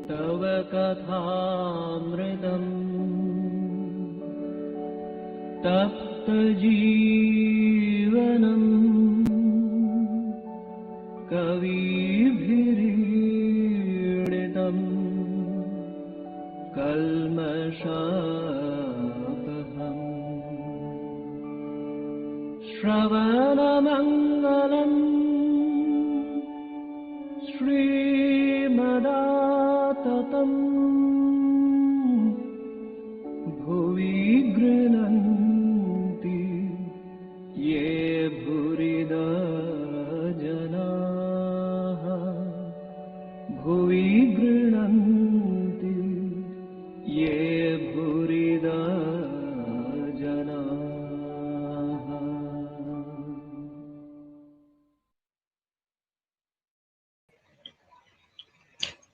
तव कथामृतम् तप्तजीवनम् कविभिरीडितम् कल्मषापहम् श्रवणमङ्गलम् श्रीमदाततम् भुवि गृह्णन्ति ये भूरिदा जनाः भुवि गृह्णन्ति ये भूरिदा जनाः।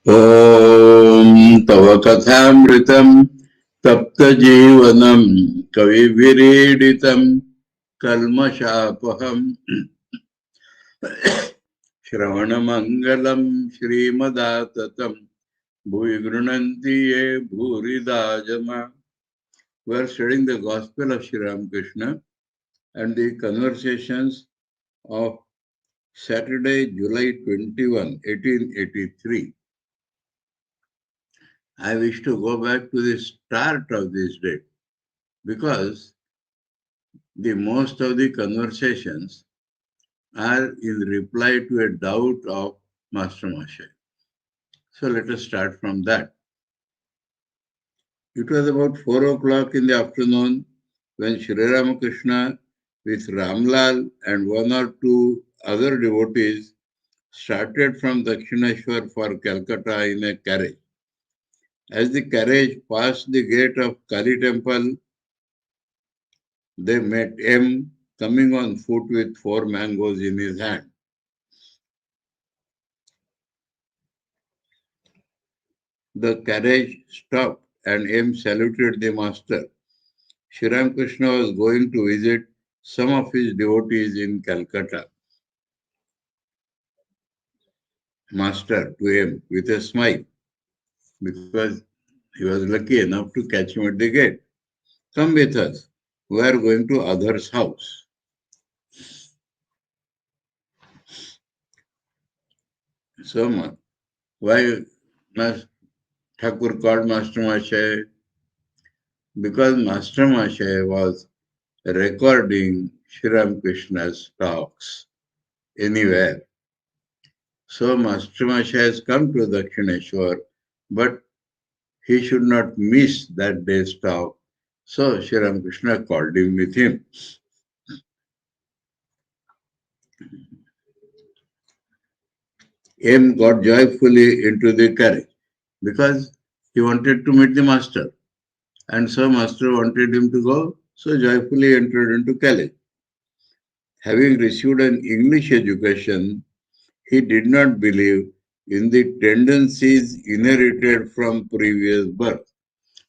ॐ तव कथामृतं तप्तजीवनं कविभिरीडितं कल्मषापहम् श्रवणमङ्गलं श्रीमदाततं भुवि गृह्णन्ति ये भूरिदा जना. We are studying the Gospel of Sri Ramakrishna and the conversations of Saturday, July 21, 1883. I wish to go back to the start of this date because the most of the conversations are in reply to a doubt of Master Mashay. So let us start from that. It was about 4 o'clock in the afternoon when Sri Ramakrishna with Ramlal and one or two other devotees started from Dakshineshwar for Calcutta in a carriage. As the carriage passed the gate of Kali temple, they met M coming on foot with 4 mangoes in his hand. The carriage stopped and M saluted the master. Sri Ramakrishna was going to visit some of his devotees in Calcutta. Master to M with a smile, because he was lucky enough to catch him at the gate. Come with us. We are going to other's house. So, why Thakur called Master Mashay? Because Master Mashay was recording Sri Ramakrishna's talks anywhere. So Master Mashay has come to Dakshineshwar, but he should not miss that day's talk. So Sri Ramakrishna called him with him. M got joyfully into the carriage because he wanted to meet the master. And so master wanted him to go, so joyfully entered into carriage. Having received an English education, he did not believe in the tendencies inherited from previous birth.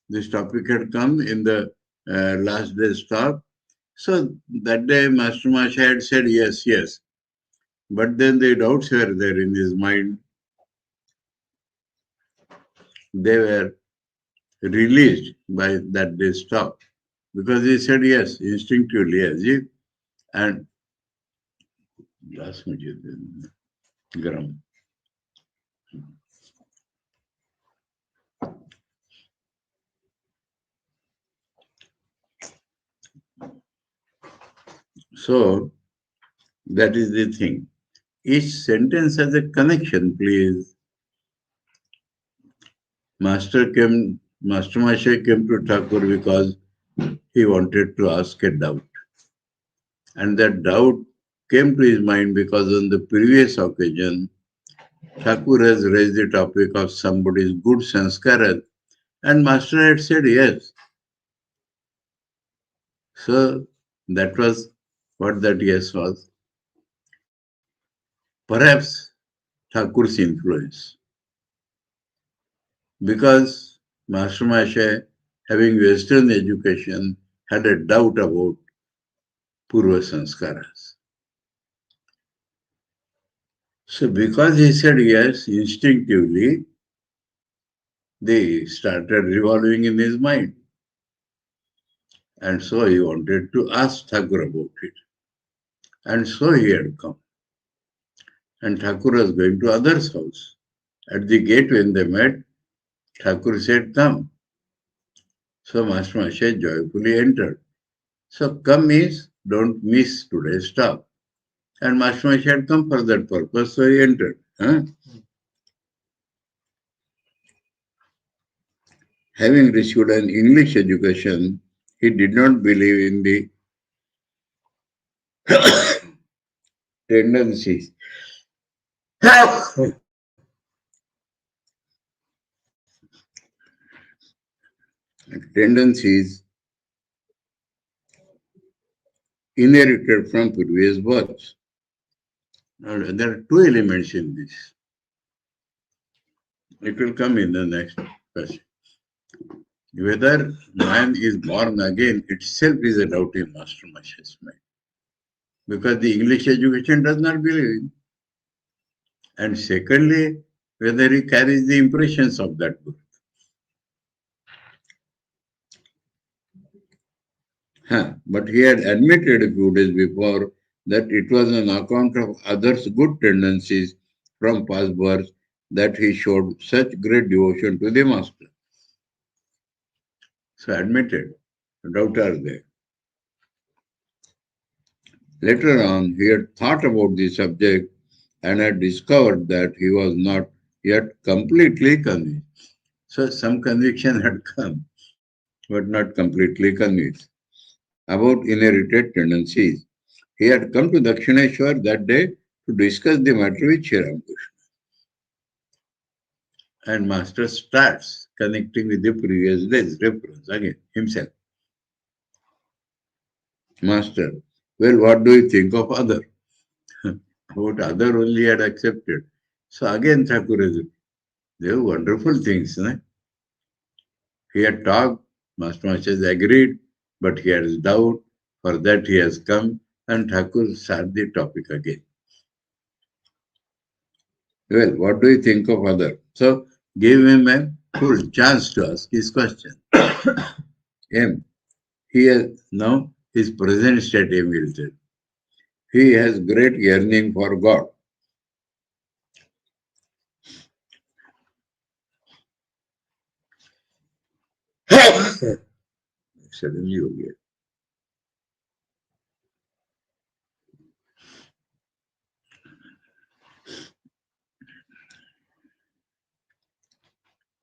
This topic had come in the last day's talk. So that day Master Masha had said yes, yes. But then the doubts were there in his mind. They were released by that day's talk. Because he said yes, instinctively, as if, and last Garam. So that is the thing. Each sentence has a connection, please. Master Mashay came to Thakur because he wanted to ask a doubt. And that doubt came to his mind because on the previous occasion, Thakur has raised the topic of somebody's good sanskara, and Master had said yes. So that was what that yes was. Perhaps Thakur's influence. Because Master Mashay, having Western education, had a doubt about Purva Sanskaras. So because he said yes instinctively, they started revolving in his mind. And so he wanted to ask Thakur about it. And so he had come. And Thakur was going to others' house. At the gate when they met, Thakur said, "Come." So Master Maharaj joyfully entered. So come means don't miss today's talk. And Master Maharaj had come for that purpose, so he entered. Huh? Having received an English education, he did not believe in the tendencies tendencies inherited from previous births. Now, there are two elements in this. It will come in the next passage. Whether man is born again itself is a doubt in Master Maharaj's mind. Because the English education does not believe in. And secondly, whether he carries the impressions of that book. But he had admitted a few days before that it was on account of others' good tendencies from past births that he showed such great devotion to the Master. So admitted, no doubt are there. Later on, he had thought about the subject and had discovered that he was not yet completely convinced. So some conviction had come, but not completely convinced about inherited tendencies. He had come to Dakshineshwar that day to discuss the matter with Sri Ramakrishna. And Master starts connecting with the previous day's reference again, himself. Master, well, what do you think of other? About other only had accepted. So again Thakur is, they were wonderful things. No? He had talked, Master Maharaj agreed, but he has doubt. For that he has come, and Thakur started the topic again. Well, what do you think of other? So give him a full chance to ask his question. M. He has now his present state M will tell. He has great yearning for God. Suddenly you get.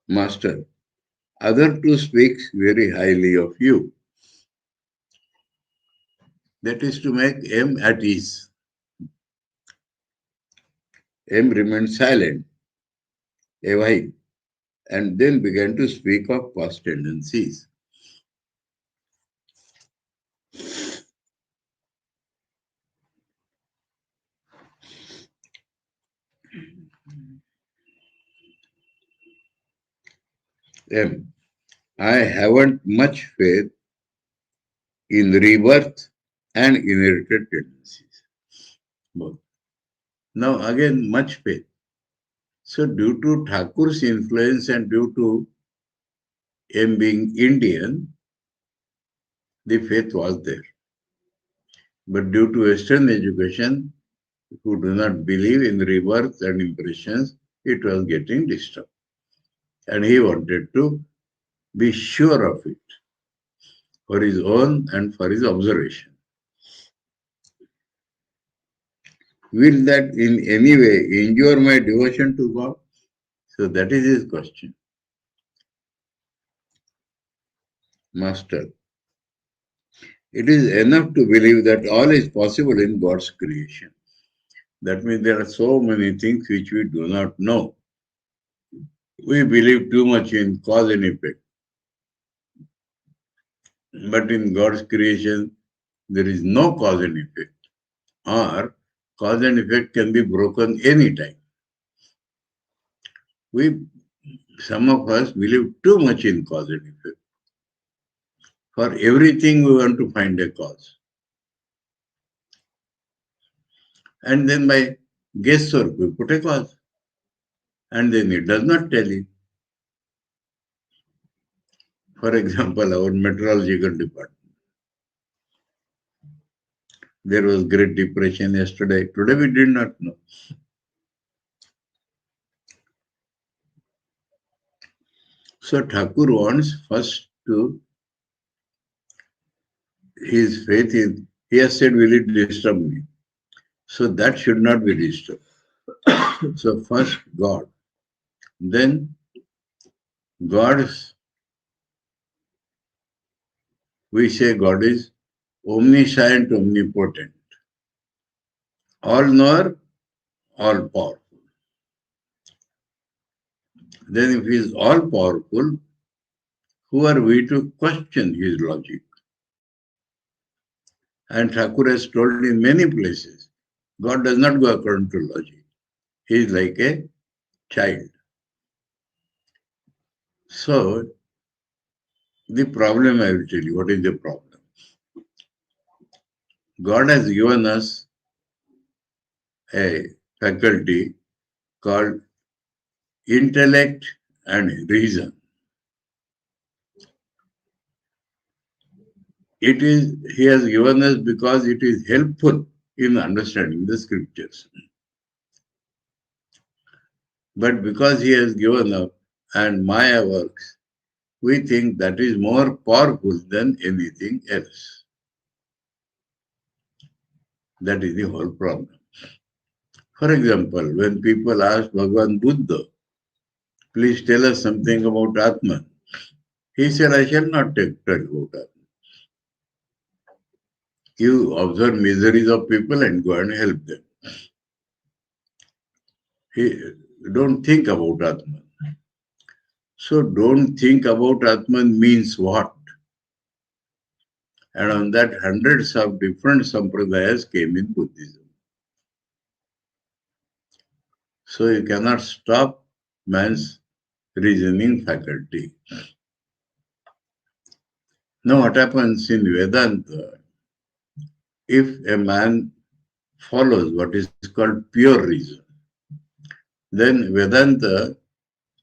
Master, other two speaks very highly of you. That is to make M at ease. M remained silent, a while, and then began to speak of past tendencies. M. I haven't much faith in rebirth and inherited tendencies. Both. Now again, much faith. So due to Thakur's influence and due to M being Indian, the faith was there. But due to Western education, who do not believe in rebirth and impressions, it was getting disturbed. And he wanted to be sure of it for his own and for his observation. Will that in any way injure my devotion to God? So that is his question. Master, it is enough to believe that all is possible in God's creation. That means there are so many things which we do not know. We believe too much in cause and effect. But in God's creation, there is no cause and effect. Or cause and effect can be broken anytime. Some of us believe too much in cause and effect. For everything we want to find a cause. And then by guesswork we put a cause. And then it does not tell you. For example, our meteorological department. There was Great Depression yesterday. Today we did not know. So Thakur wants first to, his faith is, he has said, will it disturb me? So that should not be disturbed. So first God, then God's, we say God is omniscient, omnipotent, all-knower, all-powerful. Then if he is all-powerful, who are we to question his logic? And Thakur has told in many places, God does not go according to logic. He is like a child. So, the problem, I will tell you, what is the problem? God has given us a faculty called intellect and reason. It is, he has given us because it is helpful in understanding the scriptures. But because he has given up and Maya works, we think that is more powerful than anything else. That is the whole problem. For example, when people ask Bhagavan Buddha, please tell us something about Atman, he said, I shall not tell you about Atman. You observe miseries of people and go and help them. Don't think about Atman. So don't think about Atman means what? And on that, hundreds of different sampradayas came in Buddhism. So you cannot stop man's reasoning faculty. Now what happens in Vedanta, if a man follows what is called pure reason, then Vedanta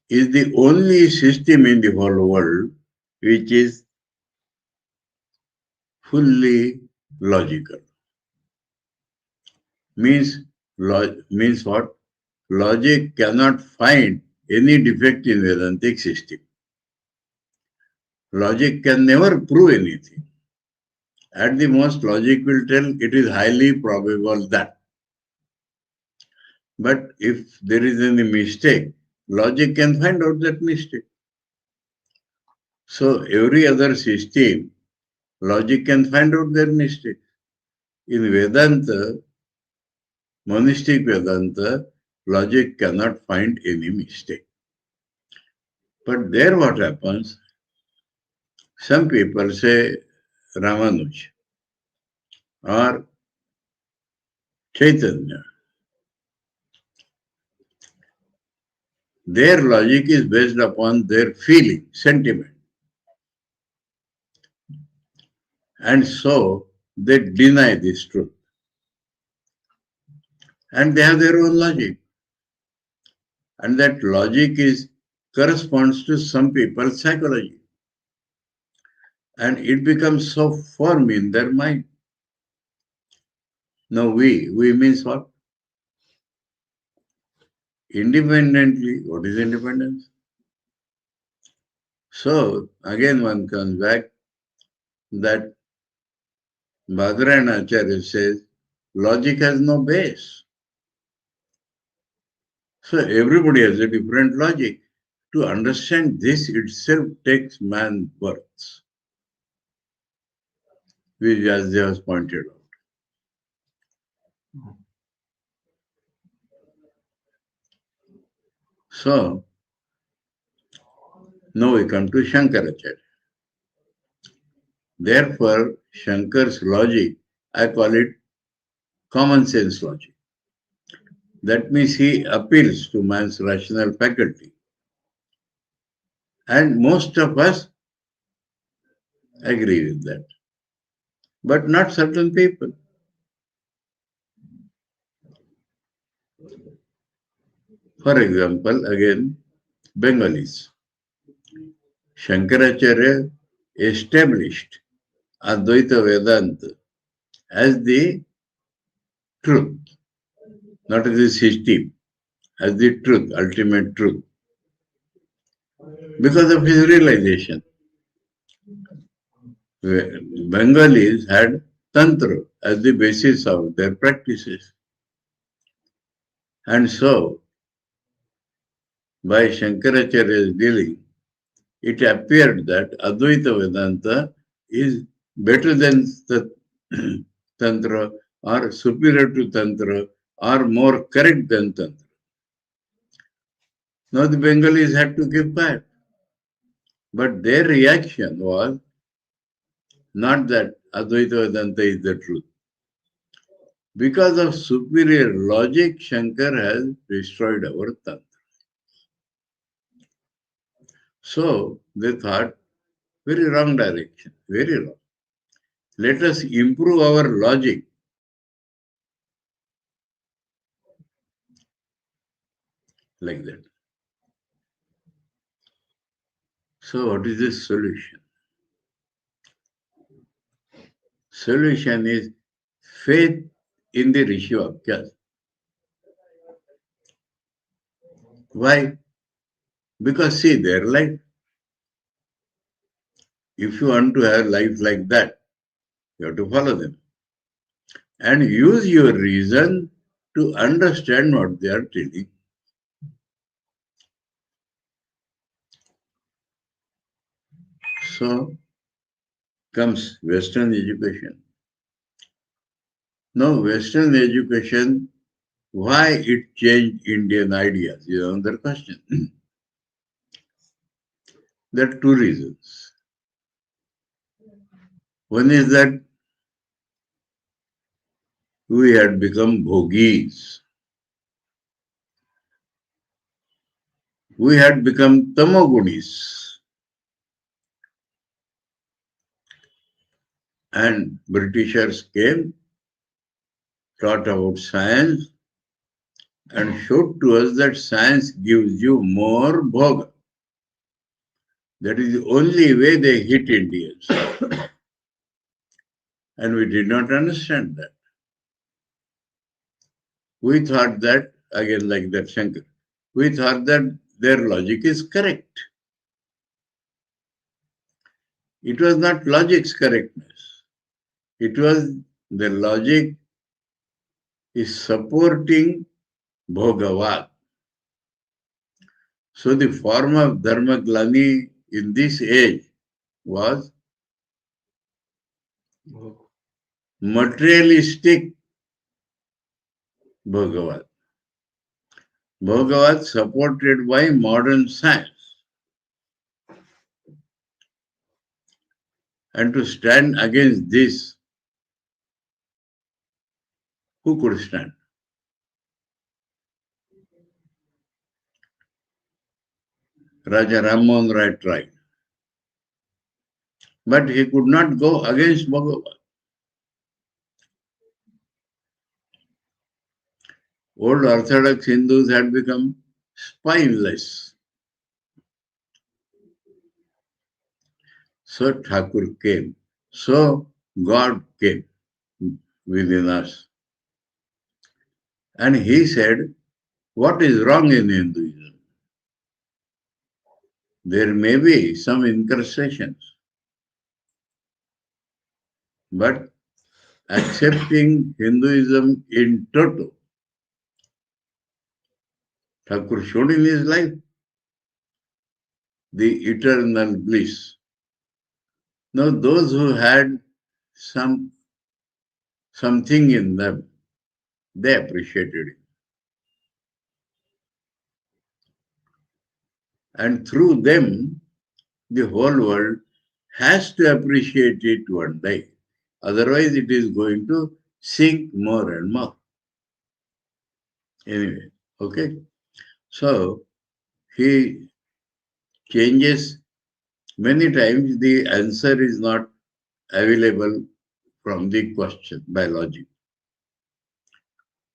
is the only system in the whole world which is fully logical. Means what? Logic cannot find any defect in Vedantic system. Logic can never prove anything. At the most, logic will tell it is highly probable that. But if there is any mistake, logic can find out that mistake. So every other system, logic can find out their mistake. In Vedanta, monistic Vedanta, logic cannot find any mistake. But there what happens, some people say Ramanuj or Chaitanya. Their logic is based upon their feeling, sentiment. And so they deny this truth. And they have their own logic. And that logic corresponds to some people's psychology. And it becomes so firm in their mind. Now we means what? Independently. What is independence? So again one comes back that Bhadrayana Acharya says, logic has no base. So everybody has a different logic. To understand this itself takes man's birth, which as they has pointed out. So now we come to Shankaracharya. Therefore, Shankar's logic, I call it common sense logic. That means he appeals to man's rational faculty. And most of us agree with that. But not certain people. For example, again, Bengalis. Shankaracharya established Advaita Vedanta as the truth, not as a system, as the truth, ultimate truth, because of his realization. Bengalis had Tantra as the basis of their practices. And so, by Shankaracharya's dealing, it appeared that Advaita Vedanta is better than the Tantra or superior to Tantra or more correct than Tantra. Now the Bengalis had to keep quiet. But their reaction was not that Advaita Vedanta is the truth. Because of superior logic, Shankar has destroyed our Tantra. So they thought, very wrong direction, very wrong. Let us improve our logic. Like that. So what is the solution? Solution is faith in the Rishi Vakyas. Why? Because see their life. If you want to have life like that, you have to follow them. And use your reason to understand what they are telling. So comes Western education. Now Western education, why it changed Indian ideas is another question. There are two reasons. One is that we had become bhogis. We had become tamogunis. And Britishers came, taught about science, and showed to us that science gives you more bhoga. That is the only way they hit Indians. And we did not understand that. We thought that, again like that Shankar, we thought that their logic is correct. It was not logic's correctness. It was the logic is supporting Bhogavad. So the form of Dharmaglani in this age was materialistic Bhogavad. Bhogavad supported by modern science. And to stand against this, who could stand? Raja Ram Mohan Rai tried. But he could not go against Bhagavad. Old Orthodox Hindus had become spineless. So Thakur came. So God came within us. And he said, what is wrong in Hinduism? There may be some incrustations, but accepting Hinduism in toto, Thakur showed in his life the eternal bliss. Now those who had something in them, they appreciated it. And through them, the whole world has to appreciate it one day. Otherwise, it is going to sink more and more. Anyway, okay. So, he changes. Many times the answer is not available from the question by logic.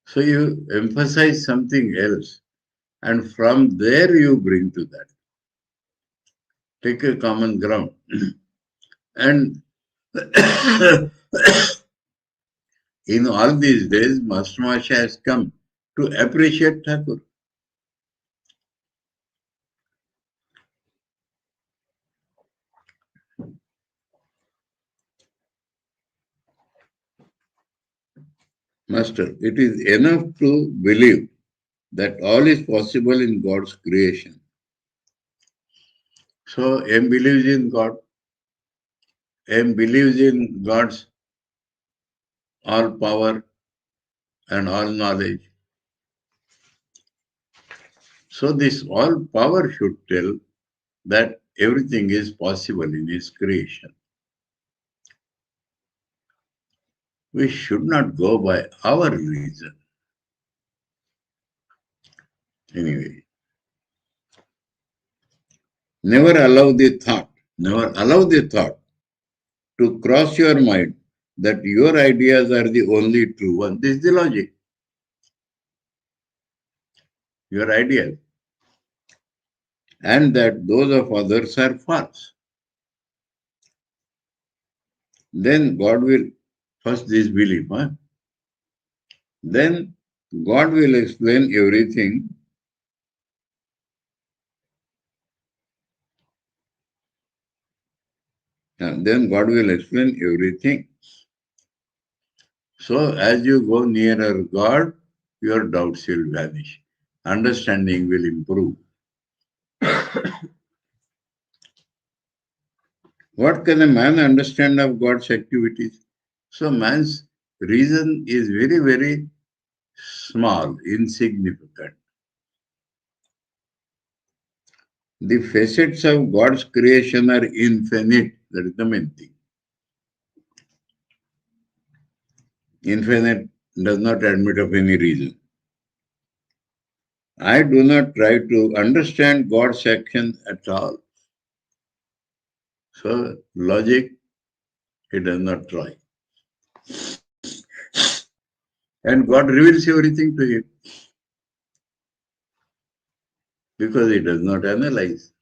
So, you emphasize something else, and from there you bring to that. take a common ground. And in all these days, Master Masha has come to appreciate Thakur. Master, it is enough to believe that all is possible in God's creation. So, M believes in God. M believes in God's all power and all knowledge. So, this all power should tell that everything is possible in His creation. We should not go by our reason. Anyway, never allow the thought to cross your mind that your ideas are the only true one. This is the logic. Your ideas. And that those of others are false. Then God will, first this belief, then God will explain everything. And then God will explain everything. So as you go nearer God, your doubts will vanish. Understanding will improve. What can a man understand of God's activities? So man's reason is very, very small, insignificant. The facets of God's creation are infinite. That is the main thing. Infinite does not admit of any reason. I do not try to understand God's action at all. So, logic, he does not try. And God reveals everything to him because he does not analyze.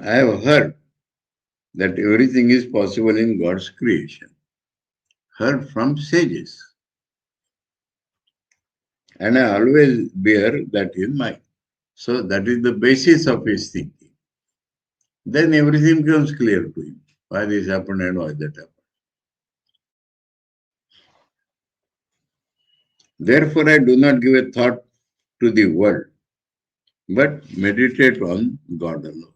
I have heard that everything is possible in God's creation. Heard from sages. And I always bear that in mind. So that is the basis of his thinking. Then everything becomes clear to him. Why this happened and why that happened. Therefore, I do not give a thought to the world, but meditate on God alone.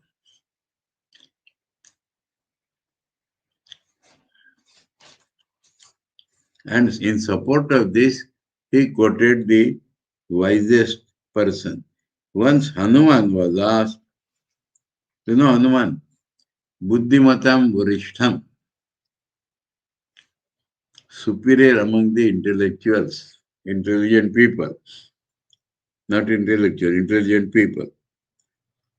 And in support of this, he quoted the wisest person. Once Hanuman was asked, you know Hanuman, Buddhimatam Varishtham, superior among the intellectuals, intelligent people, not intellectual, intelligent people.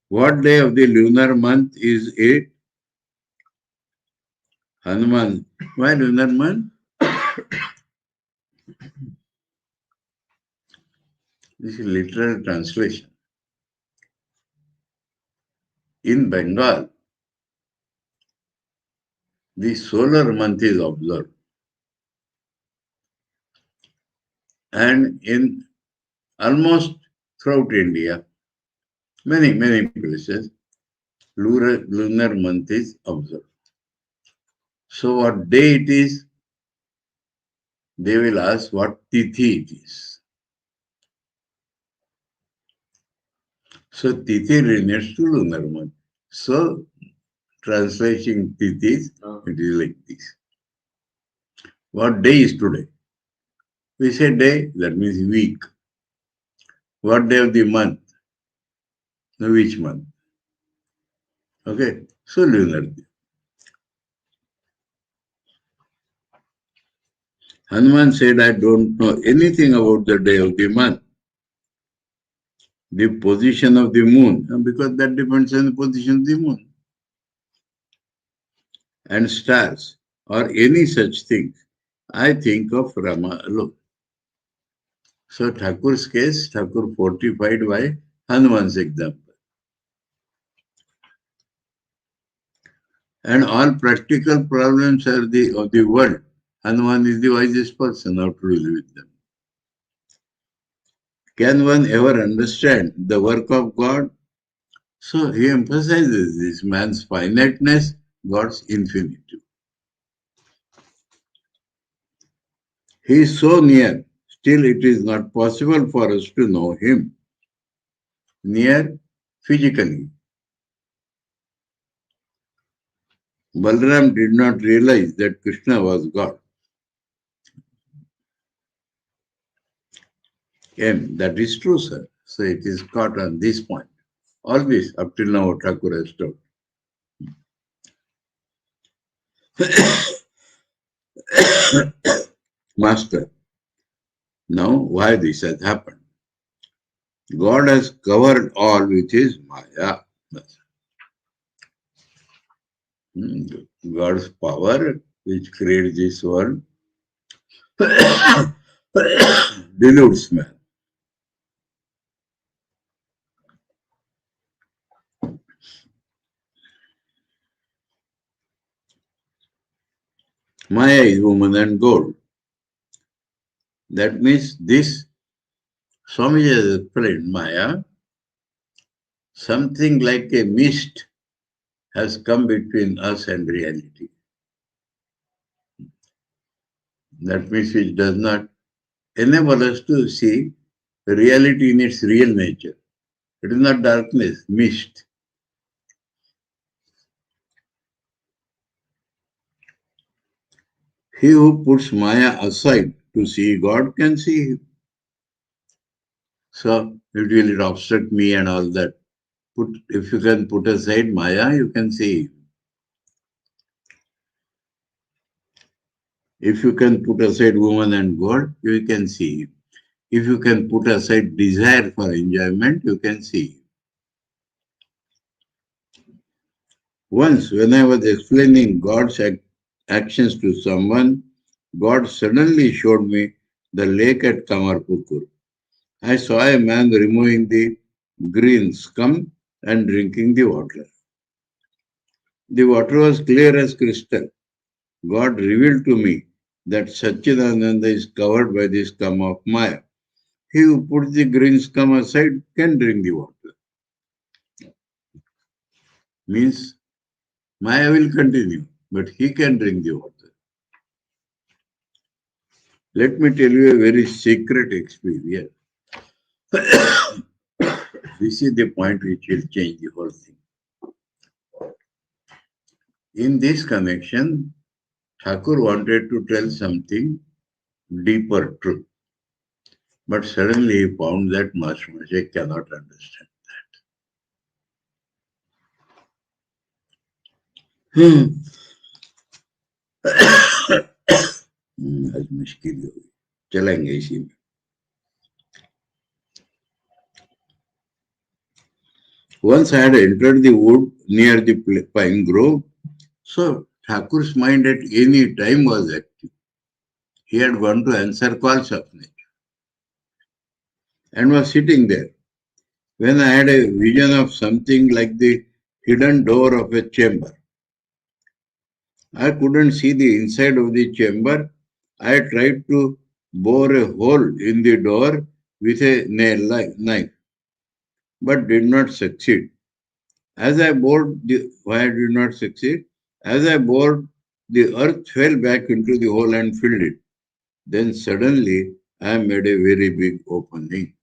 What day of the lunar month is it? Hanuman. Why lunar month? This is literal translation. In Bengal, the solar month is observed. And in almost throughout India, many places, lunar month is observed. So what day it is, they will ask what tithi it is. So tithi relates to lunar month. So translating tithis, it is like this. What day is today? We say day, that means week. What day of the month? No, which month? Okay, so lunar. Hanuman said, I don't know anything about the day of the month, the position of the moon, because that depends on the position of the moon, and stars, or any such thing. I think of Rama alone. So Thakur's case, Thakur fortified by Hanuman's example. And all practical problems are of the world. Hanuman is the wisest person, how to deal with them. Can one ever understand the work of God? So he emphasizes this man's finiteness, God's infinitude. He is so near, still it is not possible for us to know him. Near physically. Balaram did not realize that Krishna was God. And that is true, sir. So it is caught on this point. All this up till now Thakur has told. Master, now why this has happened? God has covered all with his Maya. God's power which creates this world deludes man. Maya is woman and gold. That means this, Swami has explained Maya, something like a mist has come between us and reality. That means it does not enable us to see reality in its real nature. It is not darkness, mist. He who puts Maya aside to see God can see him. So it will obstruct me and all that. If you can put aside Maya, you can see him. If you can put aside woman and God, you can see him. If you can put aside desire for enjoyment, you can see him. Once, when I was explaining God's actions to someone, God suddenly showed me the lake at Kamarpukur. I saw a man removing the green scum and drinking the water. The water was clear as crystal. God revealed to me that Satchidananda is covered by the scum of Maya. He who puts the green scum aside can drink the water. Means Maya will continue, but he can drink the water. Let me tell you a very secret experience. This is the point which will change the whole thing. In this connection, Thakur wanted to tell something deeper truth. But suddenly he found that Master cannot understand that. आज मुश्किल हो गई चलेंगे इसी में. Once I had entered the wood near the pine grove, so Thakur's mind at any time was active. He had gone to answer calls of nature and was sitting there. When I had a vision of something like the hidden door of a chamber. I couldn't see the inside of the chamber. I tried to bore a hole in the door with a nail knife, but did not succeed. As I bored, why I did not succeed? As I bored, the earth fell back into the hole and filled it. Then suddenly, I made a very big opening.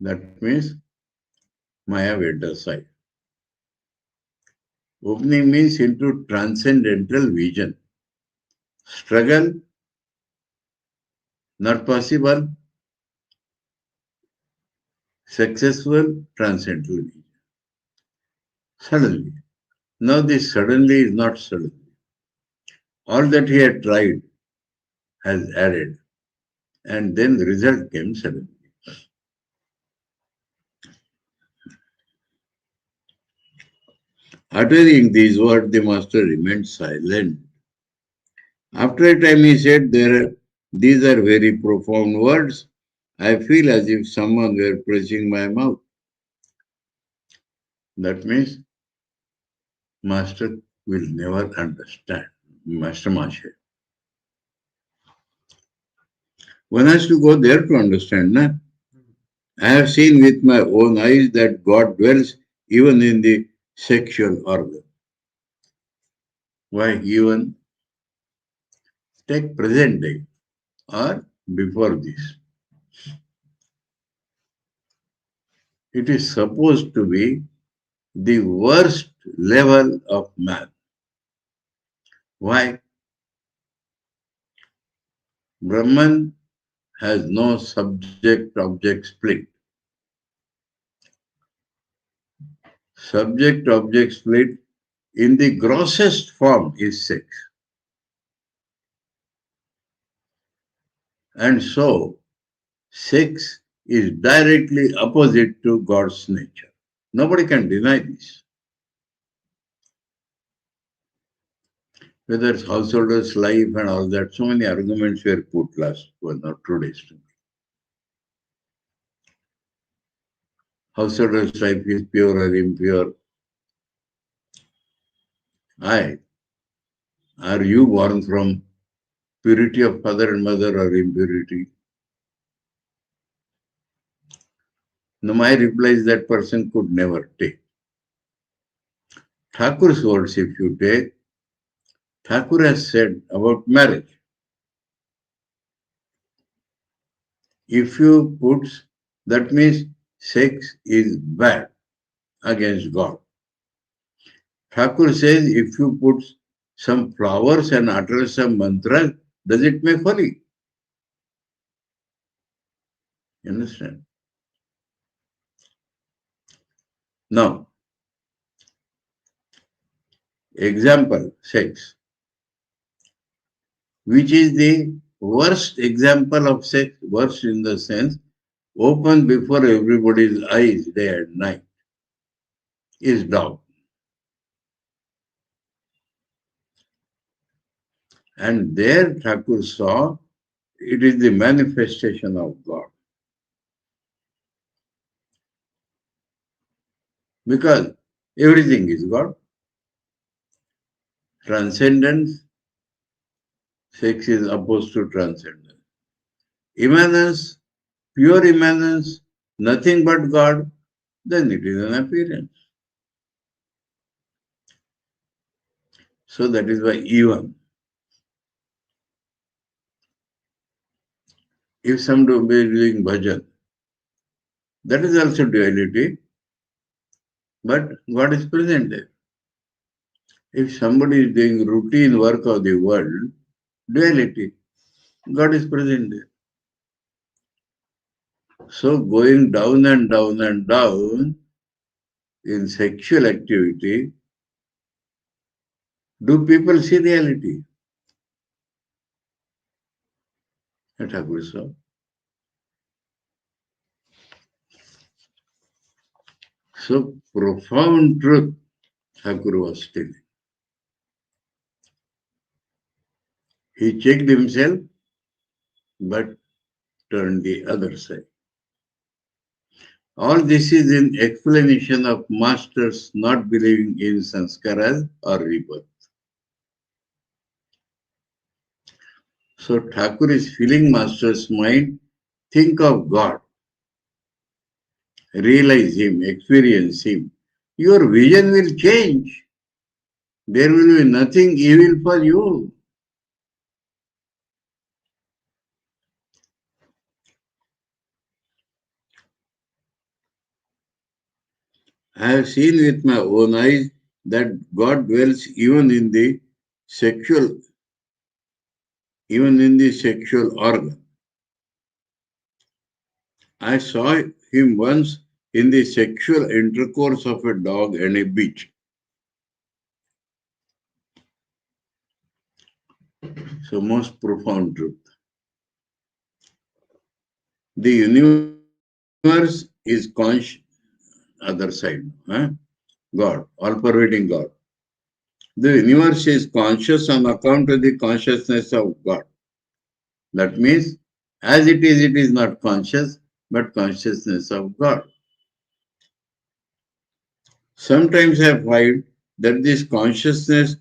That means Maya went aside. Opening means into transcendental vision. Struggle, not possible. Successful, transcendental vision. Suddenly. Now this suddenly is not suddenly. All that he had tried has added. And then the result came suddenly. Uttering these words, the master remained silent. After a time, he said, There These are very profound words. I feel as if someone were pressing my mouth. That means Master will never understand. Master Mashe. One has to go there to understand. Na? I have seen with my own eyes that God dwells even in the sexual organ. Why even? Take present day or before this. It is supposed to be the worst level of man. Why? Brahman has no subject-object split. Subject-object split in the grossest form is sex. And so, sex is directly opposite to God's nature. Nobody can deny this. Whether it's householder's life and all that, so many arguments were put last 1 or 2 days to me. Householder's life is pure or impure. Are you born from purity of father and mother or impurity? No, my reply is that person could never take. Thakur's words, if you take, Thakur has said about marriage. If you put, that means sex is bad against God. Thakur says if you put some flowers and utter some mantras, does it make holy? You understand? Now, example, sex. Which is the worst example of sex? Worst in the sense, open before everybody's eyes day and night, is dog. And there Thakur saw it is the manifestation of God. Because everything is God. Transcendence, sex is opposed to transcendence. Immanence, pure immanence, nothing but God, then it is an appearance. So that is why even if somebody is doing bhajan, that is also duality, but God is present there. If somebody is doing routine work of the world, duality, God is present there. So going down and down and down in sexual activity, do people see reality? Thakur saw. So profound truth Thakur was telling. He checked himself, but turned the other side. All this is in explanation of masters not believing in sanskaras or rebirth. So Thakur is filling master's mind, think of God, realize him, experience him. Your vision will change. There will be nothing evil for you. I have seen with my own eyes that God dwells even in the sexual organ. I saw him once in the sexual intercourse of a dog and a beach. So most profound truth. The universe is conscious, other side, God, all-pervading God. The universe is conscious on account of the consciousness of God. That means, as it is not conscious, but consciousness of God. Sometimes I find that this consciousness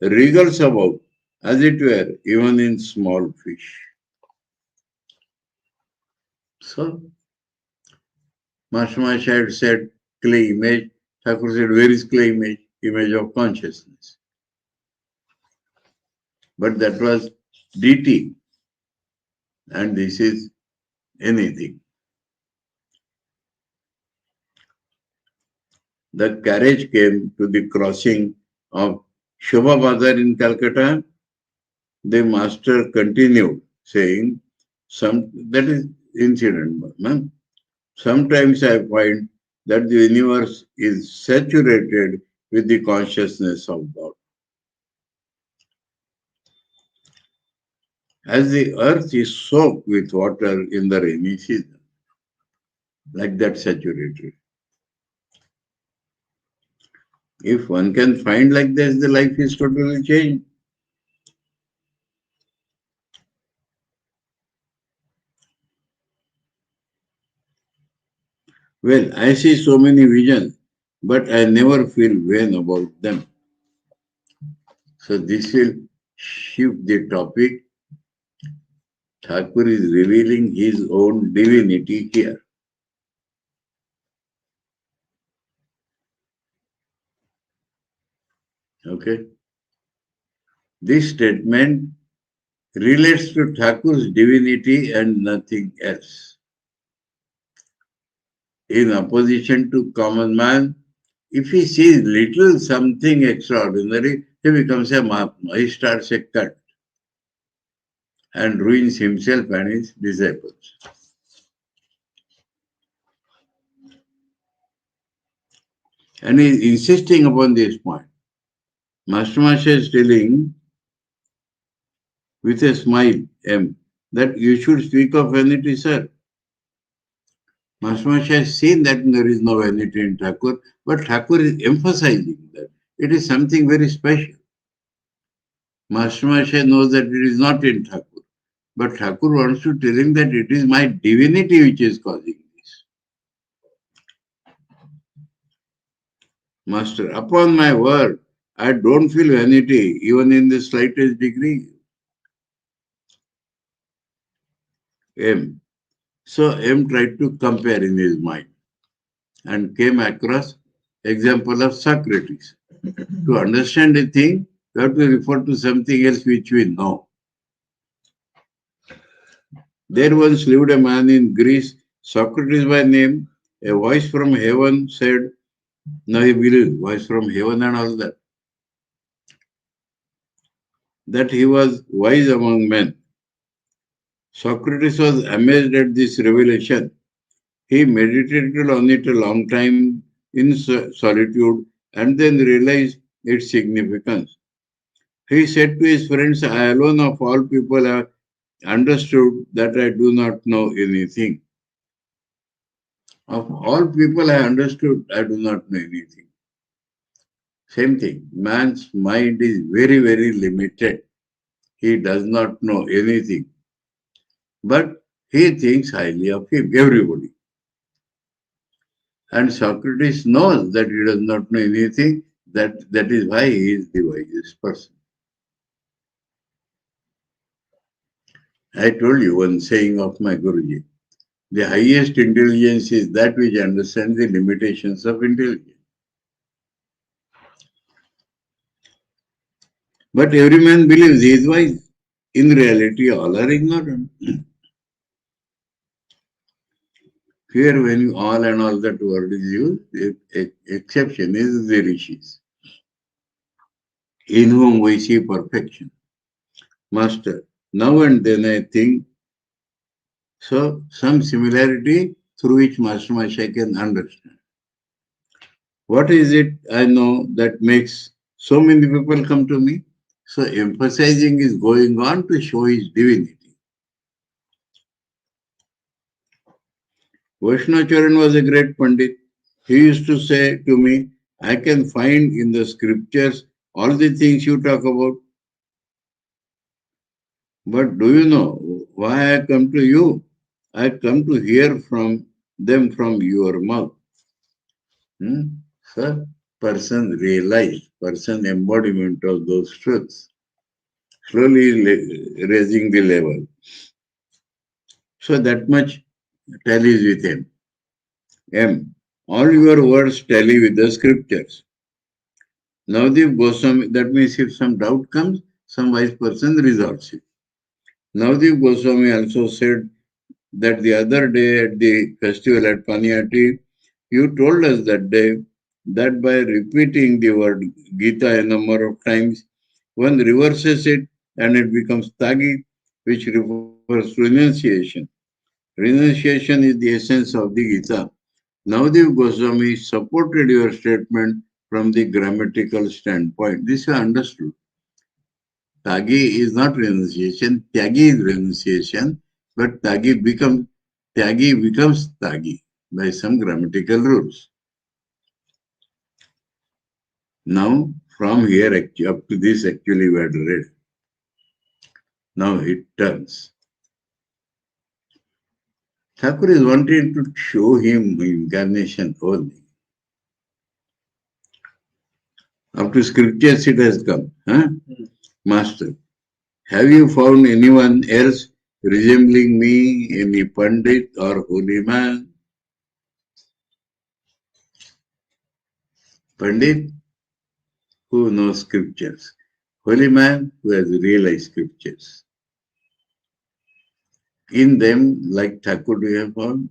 wriggles about, as it were, even in small fish. So, Master had said clay image, Thakur said, where is clay image? Image of consciousness. But that was DT, and this is anything. The carriage came to the crossing of Shobha Bazar in Calcutta. The master continued saying, that is incident. Sometimes I find that the universe is saturated with the consciousness of God. As the earth is soaked with water in the rainy season, like that saturated. If one can find like this, the life is totally changed. Well, I see so many visions, but I never feel vain about them. So this will shift the topic. Thakur is revealing his own divinity here. Okay. This statement relates to Thakur's divinity and nothing else. In opposition to common man, if he sees little something extraordinary, he becomes a Mahatma. He starts a cult and ruins himself and his disciples. And he is insisting upon this point. Master is telling with a smile, that you should speak of vanity, sir. Master has seen that there is no vanity in Thakur, but Thakur is emphasizing that it is something very special. Master knows that it is not in Thakur, but Thakur wants to tell him that it is my divinity which is causing this. Master, upon my word, I don't feel vanity even in the slightest degree. M. So M tried to compare in his mind and came across example of Socrates. To understand a thing, you have to refer to something else which we know. There once lived a man in Greece, Socrates by name. A voice from heaven said, now he believed, voice from heaven and all that he was wise among men. Socrates was amazed at this revelation. He meditated on it a long time in solitude and then realized its significance. He said to his friends, I alone of all people have understood that I do not know anything. Of all people I understood, I do not know anything. Same thing, man's mind is very, very limited. He does not know anything. But he thinks highly of him, everybody. And Socrates knows that he does not know anything. That is why he is the wisest person. I told you one saying of my Guruji. The highest intelligence is that which understands the limitations of intelligence. But every man believes he is wise. In reality, all are ignorant. Here, when you all and all that word is used, the exception is the rishis, in whom we see perfection. Master, now and then I think, so some similarity through which Master Masha can understand. What is it I know that makes so many people come to me? So emphasizing is going on to show his divinity. Vaishnacharan was a great Pandit. He used to say to me, I can find in the scriptures all the things you talk about. But do you know Why I come to you? I come to hear from them from your mouth. So, person realized, person embodiment of those truths, slowly raising the level. So that much tallies with him. M. All your words tally with the scriptures. Navdeep Goswami, that means if some doubt comes, some wise person resolves it. Navdeep Goswami also said that the other day at the festival at Paniyati, you told us that day that by repeating the word Gita a number of times, one reverses it and it becomes Tagi, which refers to renunciation. Renunciation is the essence of the Gita. Navdeep Goswami supported your statement from the grammatical standpoint. This I understood. Tagi is not renunciation, Tyagi is renunciation, but Tyagi becomes Tagi by some grammatical rules. Now, from here up to this, actually, we had read. Now it turns. Thakur is wanting to show him incarnation only. Up to scriptures it has come. Master, have you found anyone else resembling me, any Pandit or holy man? Pandit who knows scriptures. Holy man who has realized scriptures. In them, like Thakur, we have found.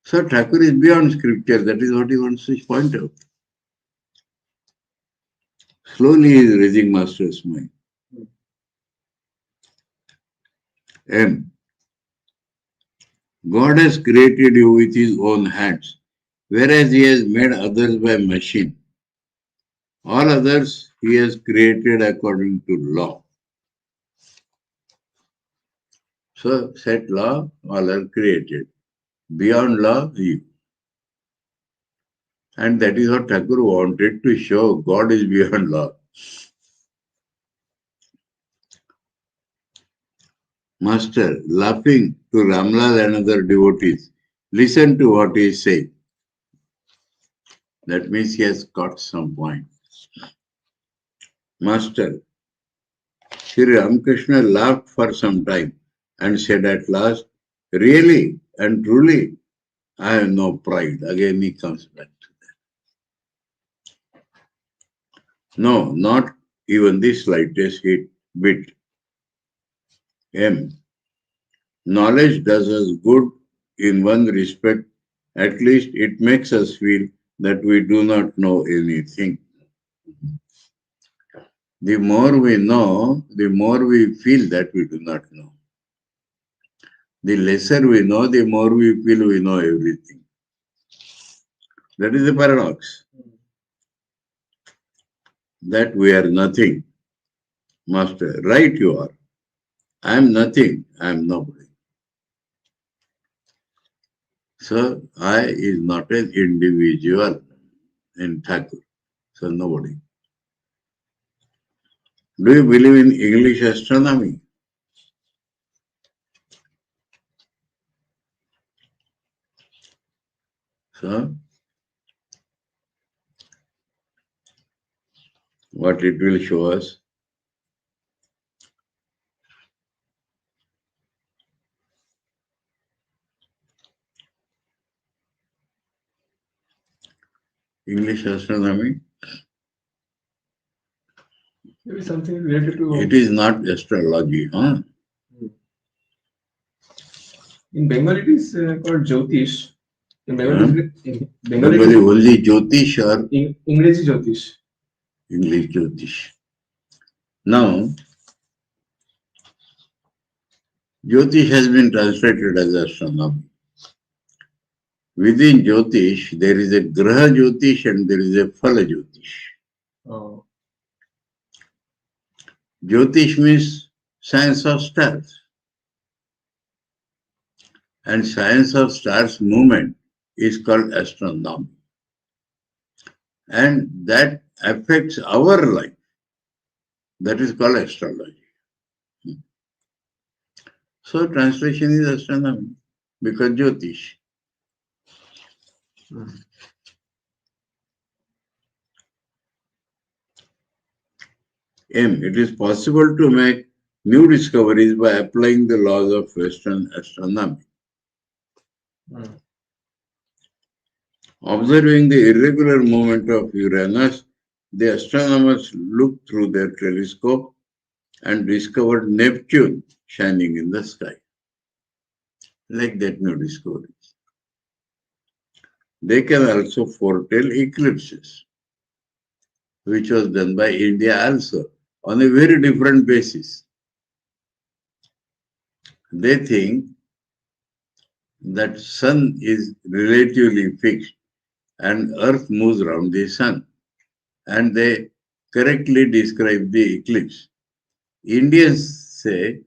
So Thakur is beyond scripture. That is what he wants to point out. Slowly he is raising Master's mind. M. God has created you with his own hands, whereas he has made others by machine. All others he has created according to law. So, set law, all are created. Beyond law, you. And that is what Thakur wanted to show. God is beyond law. Master, laughing to Ramlal and other devotees, listen to what he is saying. That means he has got some point. Master, Sri Ramakrishna laughed for some time and said at last, really and truly, I have no pride. Again he comes back to that. No, not even the slightest bit. M. Knowledge does us good in one respect. At least it makes us feel that we do not know anything. The more we know, the more we feel that we do not know. The lesser we know, the more we feel we know everything. That is the paradox. That we are nothing. Master, right you are. I am nothing, I am nobody. So, I is not an individual in Thakur. So, nobody. Do you believe in English astronomy? So, what it will show us? English astronomy? Maybe something related to... It is not astrology, huh? In Bengal it is called Jyotish. In Bengal, Bengali only Jyotish or English Jyotish. English Jyotish. Now, Jyotish has been translated as astronomy. Within Jyotish, there is a Graha Jyotish and there is a Phala Jyotish. Oh. Jyotish means science of stars. And science of stars movement is called astronomy. And that affects our life. That is called astrology. So translation is astronomy because Jyotish. M. It is possible to make new discoveries by applying the laws of Western astronomy. Observing the irregular movement of Uranus, the astronomers looked through their telescope and discovered Neptune shining in the sky. Like that new discoveries. They can also foretell eclipses, which was done by India also on a very different basis. They think that sun is relatively fixed and earth moves around the sun, and they correctly describe the eclipse. Indians say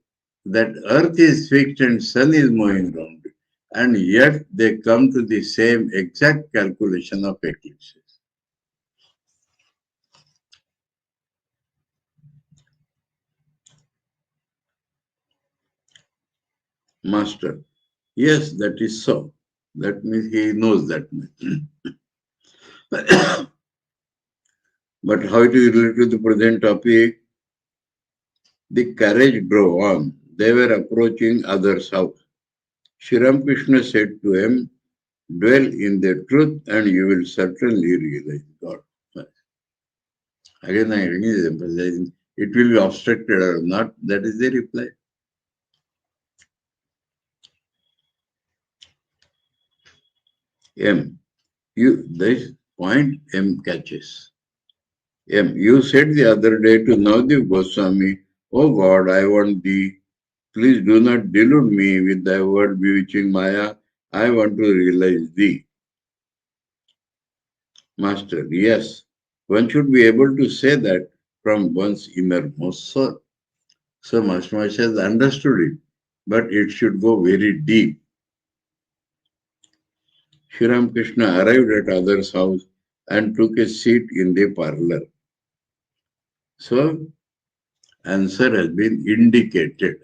that earth is fixed and sun is moving around it, and yet they come to the same exact calculation of eclipses. Master, yes, that is so. That means he knows that much. But how it is related to the present topic? The carriage drove on. They were approaching others' house. Sri Ramakrishna said to him, dwell in the truth and you will certainly realize God. Again, I is emphasizing, it will be obstructed or not. That is the reply. M. This point M catches. M. You said the other day to Navdev Goswami, oh God, I want thee. Please do not delude me with thy word bewitching Maya. I want to realize thee. Master, yes, one should be able to say that from one's innermost soul. So Master has understood it, but it should go very deep. Sri Ramakrishna arrived at others' house and took a seat in the parlor. So, answer has been indicated.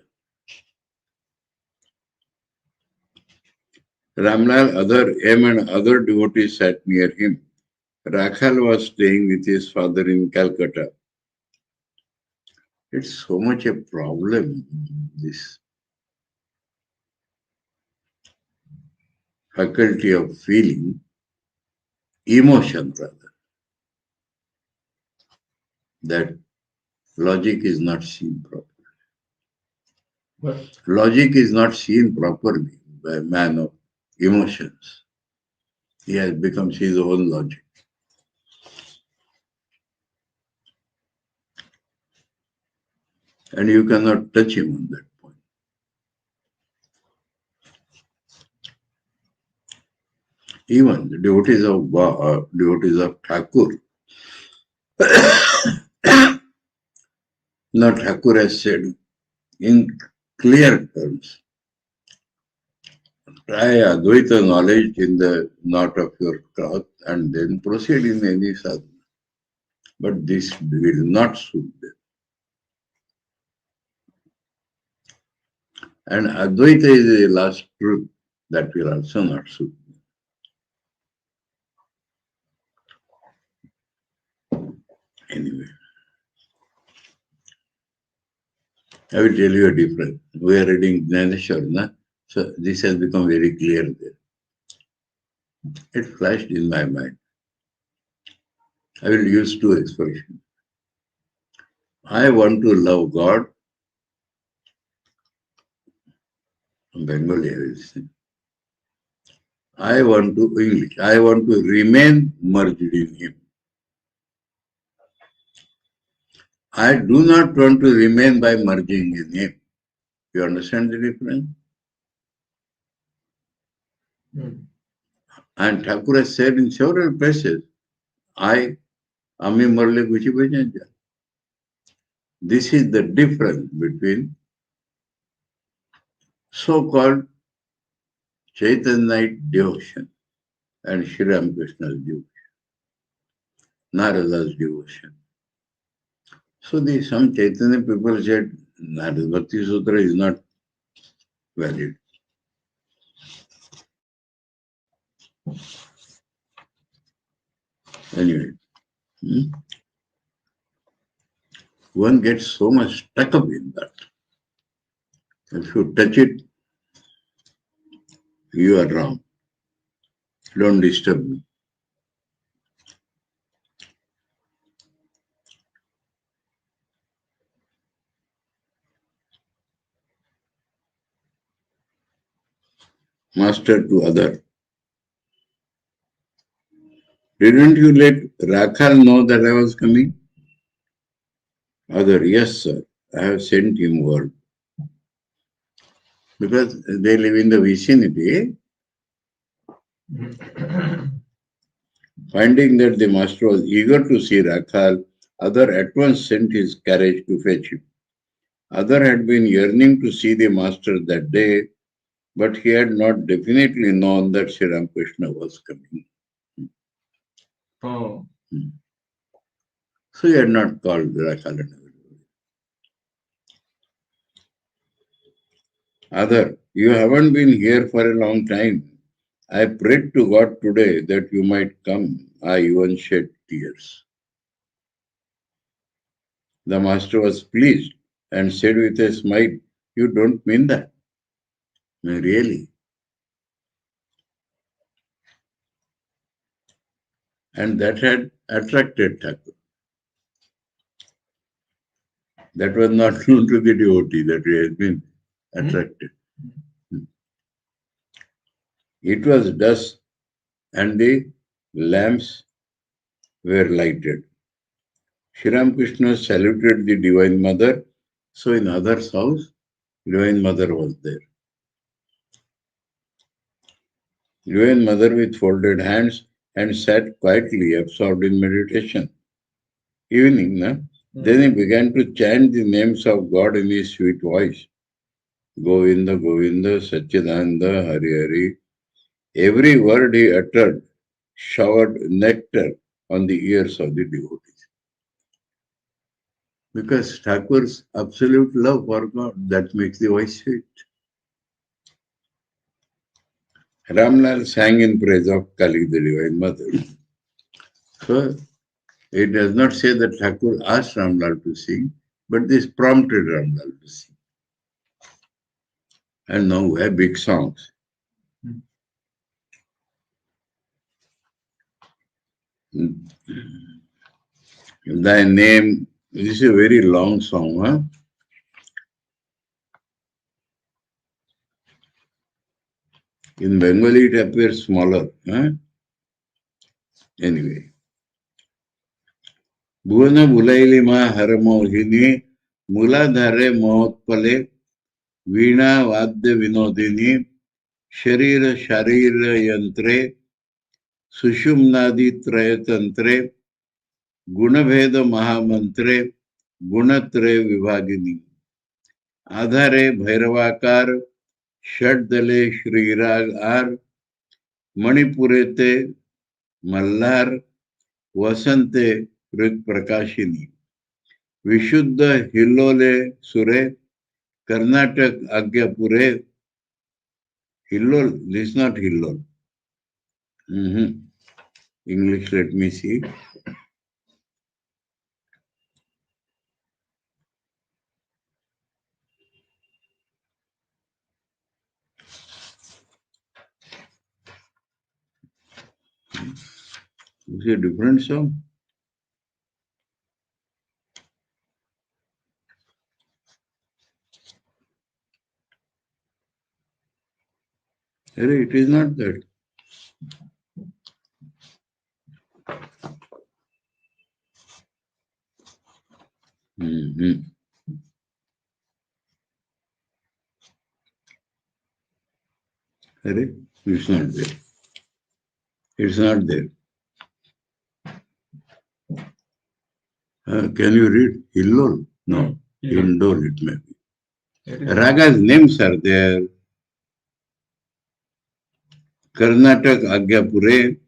Ramlal, other M and other devotees sat near him. Rakhal was staying with his father in Calcutta. It's so much a problem, this faculty of feeling, emotion rather, that logic is not seen properly. But Logic is not seen properly by a man of emotions. He has become his own logic. And you cannot touch him on that point. Even the devotees of Thakur. Now Thakur has said in clear terms, try Advaita knowledge in the knot of your cloth and then proceed in any sadhana. But this will not suit them. And Advaita is the last truth that will also not suit them. Anyway, I will tell you a difference. We are reading Jnaneshwar, so this has become very clear there. It flashed in my mind. I will use two expressions. I want to love God. Bengali, I will say. I want to remain merged in Him. I do not want to remain by merging in Him. You understand the difference? And Thakur has said in several places, Ami Marle Guchi Bhajanja. This is the difference between so-called Chaitanyite devotion and Sri Ramakrishna's devotion, Narada's devotion. So some Chaitanya people said Narada Bhakti Sutra is not valid. Anyway, one gets so much stuck up in that. If you touch it, you are wrong. Don't disturb me. Master to other. Didn't you let Rakhal know that I was coming? Other, yes, sir. I have sent him word. Because they live in the vicinity. Finding that the master was eager to see Rakhal, Other at once sent his carriage to fetch him. Other had been yearning to see the master that day, but he had not definitely known that Sri Ramakrishna was coming. Oh. So he had not called Rakhal and everybody. Other, you haven't been here for a long time. I prayed to God today that you might come. I even shed tears. The master was pleased and said with a smile, you don't mean that? No, really? And that had attracted Thakur. That was not known to the devotee that he has been attracted. It was dusk and the lamps were lighted. Sri Ramakrishna saluted the Divine Mother. So in Other's house, Divine Mother was there. Divine Mother with folded hands and sat quietly absorbed in meditation. Evening, na? Then he began to chant the names of God in his sweet voice. Govinda, Govinda, Satchidananda, Hari Hari. Every word he uttered showered nectar on the ears of the devotees. Because Thakur's absolute love for God, that makes the voice sweet. Ramlal sang in praise of Kali, the Divine Mother. So, it does not say that Thakur asked Ramlal to sing, but this prompted Ramlal to sing. And now we have big songs. Thy name, this is a very long song, huh? In Bengali it appears smaller, huh? Anyway. Bhuvana Bulaili Ma Haramohini, Muladhare Mohotpale, Veena Vadya Vinodini, Sharira Sharira Yantre, Sushumnadi Trayatantre, Gunabheda Mahamantre, Gunatre Vibhagini. Adhare Bhairavakar, Shaddale Shrirag Ar, Manipurete Mallar, Vasante Rit Prakashini. Vishuddha Hillole Sure, Karnatak Agyapure. Hillol, this is not Hillol. English, let me see. Is it a different song? It is not that. It's not there. It's not there. Can you read Hillol? No. Hindol it may be. Raga's names are there. Karnatak Agyapure,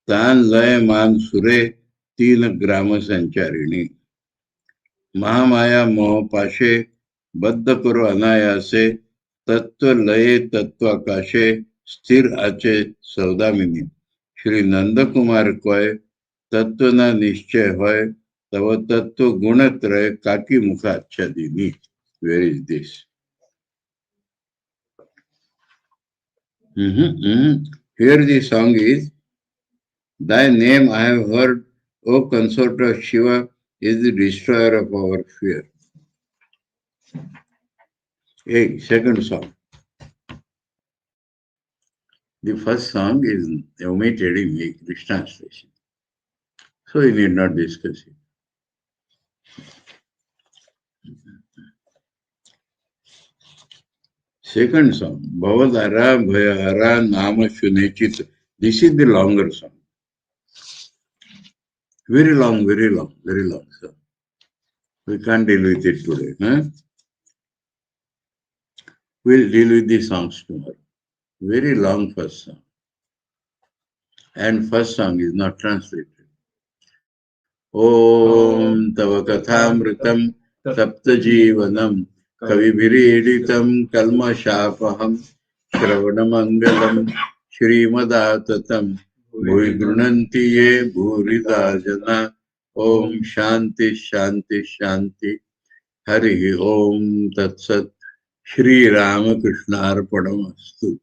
Tan Lay Man Sure, Teen Grama Sancharini. Mahamaya Moh Pashe, Baddha Kuro Anayase, तत्व लये तत्वाकाशे स्थिर आचे सौदामिनी श्री नंदकुमार कोय तत्व ना निश्चय होय तव तत्व गुणत्रय काकी मुखाच्छादिनी. Where is this? Here the song is, thy name I have heard, O consort of Shiva, is the destroyer of our fear. A second song. The first song is omitted in the English translation, so we need not discuss it. Second song, Bhavadara Bhayahara Nama Shunechit. This is the longer song. Very long song. We can't deal with it today. Huh? We'll deal with the songs tomorrow. Very long first song. And first song is not translated. Om Tava Kathāmritam Tapta Jivanam Kavibhiriditam Kalmashapaham Shravanamangalam Shrimadaatatam Bhuigrananti Ye Bhurida Jana. Om Shanti Shanti Shanti. Hari Om Tat Sat. Sri Ramakrishna Arpadamastu.